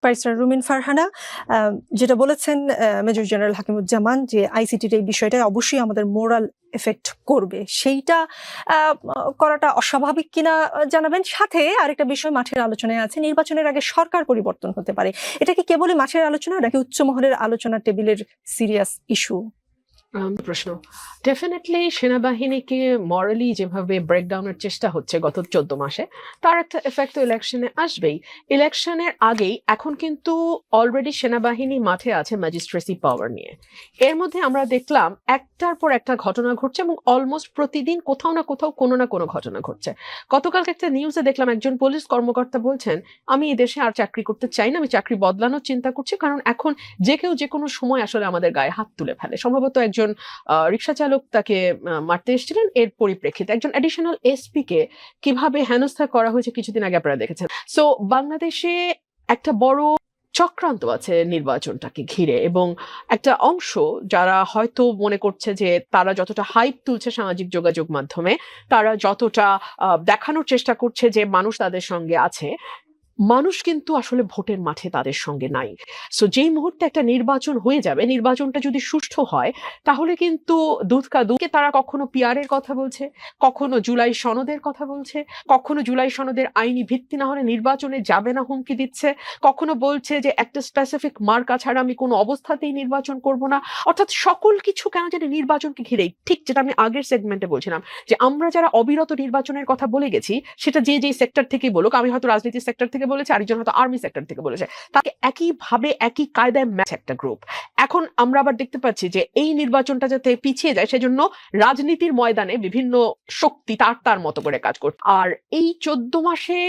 Barrister রুমিন ফারহানা, যেটা বলেছেন major general Hakimuzzaman যে আইসিটির এই বিষয়টা অবশ্যই আমাদের মোরাল এফেক্ট করবে, সেইটা করাটা অস্বাভাবিক কিনা জানাবেন। সাথে আরেকটা বিষয় মাঠের আলোচনায় আছে, নির্বাচনের আগে সরকার পরিবর্তন হতে পারে। এটা কি কেবলই মাঠের আলোচনা নাকি উচ্চ মহলের আলোচনা টেবিলের সিরিয়াস ইস্যু? প্রশ্ন। ডেফিনেটলি সেনাবাহিনীকে মরালি যেভাবে ব্রেকডাউনের চেষ্টা হচ্ছে গত 14 মাসে, তার একটা এফেক্ট তো ইলেকশনে আসবেই। ইলেকশনের আগেই এখন কিন্তু অলরেডি সেনাবাহিনী মাঠে আছে ম্যাজিস্ট্রেসি পাওয়ার নিয়ে। এর মধ্যে আমরা দেখলাম একটার পর একটা ঘটনা ঘটছে এবং অলমোস্ট প্রতিদিন কোথাও না কোথাও কোনো না কোনো ঘটনা ঘটছে। গতকালকে একটা নিউজে দেখলাম একজন পুলিশ কর্মকর্তা বলছেন, আমি এই দেশে আর চাকরি করতে চাই না, আমি চাকরি বদলানোর চিন্তা করছি, কারণ এখন যে কেউ যে কোনো সময় আসলে আমাদের গায়ে হাত তুলে ফেলে। সম্ভবত একজন রিক্সা চালক তাকে মারতে এসেছিলেন, এর পরিপ্রেক্ষিতে একজন অ্যাডিশনাল এসপি কে কিভাবে হেনস্থা করা হয়েছে কিছুদিন আগে আপনারা দেখেছেন। সো বাংলাদেশে একটা বড় চক্রান্ত আছে নির্বাচনটাকে ঘিরে, এবং একটা অংশ যারা হয়তো মনে করছে যে তারা যতটা হাইপ তুলছে সামাজিক যোগাযোগ মাধ্যমে, তারা যতটা দেখানোর চেষ্টা করছে যে মানুষ তাদের সঙ্গে আছে, মানুষ কিন্তু আসলে ভোটের মাঠে তাদের সঙ্গে নাই। সো যেই মুহূর্তে একটা নির্বাচন হয়ে যাবে, নির্বাচনটা যদি সুষ্ঠু হয়, তাহলে কিন্তু দুধকে তারা কখনো পিআরের কথা বলছে, কখনো জুলাই সনদের কথা বলছে, কখনো জুলাই সনদের আইনি ভিত্তি না হলে নির্বাচনে যাবে না হুমকি দিচ্ছে, কখনো বলছে যে একটা স্পেসিফিক মার্কা ছাড়া আমি কোনো অবস্থাতেই নির্বাচন করব না। অর্থাৎ সকল কিছু কেন জানি নির্বাচনকে ঘিরেই, ঠিক যেটা আমি আগের সেগমেন্টে বলছিলাম যে আমরা যারা অবিরত নির্বাচনের কথা বলে গেছি, সেটা যে যেই সেক্টর থেকে বলুক, আমি হয়তো রাজনীতির সেক্টর থেকে বলেছে, আরেকজন হয়তো আর্মি সেক্টর থেকে বলেছে, তাকে একইভাবে একই কায়দায় ম্যাচ একটা গ্রুপ। এখন আমরা আবার দেখতে পাচ্ছি যে এই নির্বাচনটা যাতে পিছিয়ে যায়, সেজন্য রাজনীতির ময়দানে বিভিন্ন শক্তি তার মতো করে কাজ করছে। আর এই 14 মাসে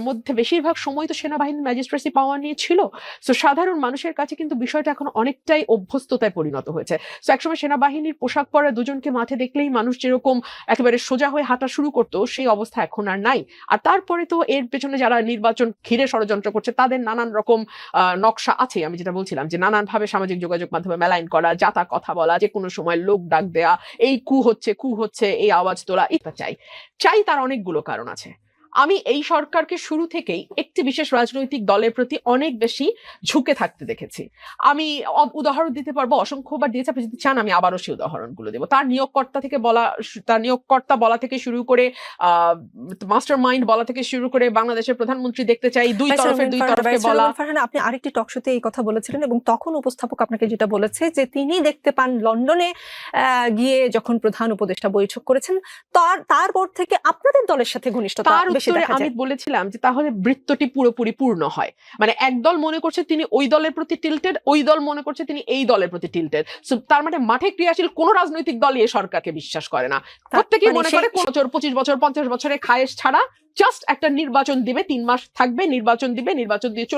মধ্যে বেশিরভাগ সময় তো সেনাবাহিনীর ম্যাজিস্ট্রেসি পাওয়ার নিয়ে ছিল। সো সাধারণ মানুষের কাছে কিন্তু বিষয়টা এখন অনেকটাই অভ্যস্ততায় পরিণত হয়েছে। সো একসময় সেনাবাহিনীর পোশাক পরা দুজনকে মাঠে দেখলেই মানুষ যেরকম একেবারে সোজা হয়ে হাঁটা শুরু করতো, সেই অবস্থা এখন আর নাই। আর তারপরে তো এর পেছনে যারা নির্বাচন ঘিরে ষড়যন্ত্র করছে, তাদের নানান রকম নকশা আছে। আমি যেটা বলছিলাম যে নানান ভাবে সামাজিক যোগাযোগ মাধ্যমে মেলাইন করা, যাতা কথা বলা, যে কোনো সময় লোক ডাক দেয়া, এই কু হচ্ছে এই আওয়াজ তোলা, এটা চাই তার অনেকগুলো কারণ আছে। আমি এই সরকারকে শুরু থেকেই একটি বিশেষ রাজনৈতিক দলের প্রতি অনেক বেশি ঝুঁকে থাকতে দেখেছি। আমি উদাহরণ দিতে পারবো, অসংখ্যবার দিয়েছি, আপনি যদি চান আমি আবারও সেই উদাহরণগুলো দেবো। তার নিয়োগকর্তা বলা থেকে শুরু করে মাস্টার মাইন্ড বলা থেকে শুরু করে বাংলাদেশের প্রধানমন্ত্রী দেখতে চাই, দুই তরফে বলা। আপনি আরেকটি টকশোতে এই কথা বলেছিলেন এবং তখন উপস্থাপক আপনাকে যেটা বলেছে যে তিনি দেখতে পান লন্ডনে গিয়ে যখন প্রধান উপদেষ্টা বৈঠক করেছেন, তারপর থেকে আপনাদের দলের সাথে ঘনিষ্ঠতা বেশি দেখা যায়। আমি বলেছিলাম যে তাহলে বৃত্তটি পুরোপুরি পূর্ণ হয়, মানে একদল মনে করছে তিনি ওই দলের প্রতি টিল্টেড, ওই দল মনে করছে তিনি এই দলের প্রতি টিল্টেড। তার মানে মাঠে ক্রিয়াশীল কোন রাজনৈতিক দলই এই সরকারকে বিশ্বাস করে না। প্রত্যেকেই মনে করে 25 বছর 50 বছরের খায়েশ ছাড়া জাস্ট একটা নির্বাচন দিবে, 3 মাস থাকবে, নির্বাচন দিবে, নির্বাচন দিয়ে চলে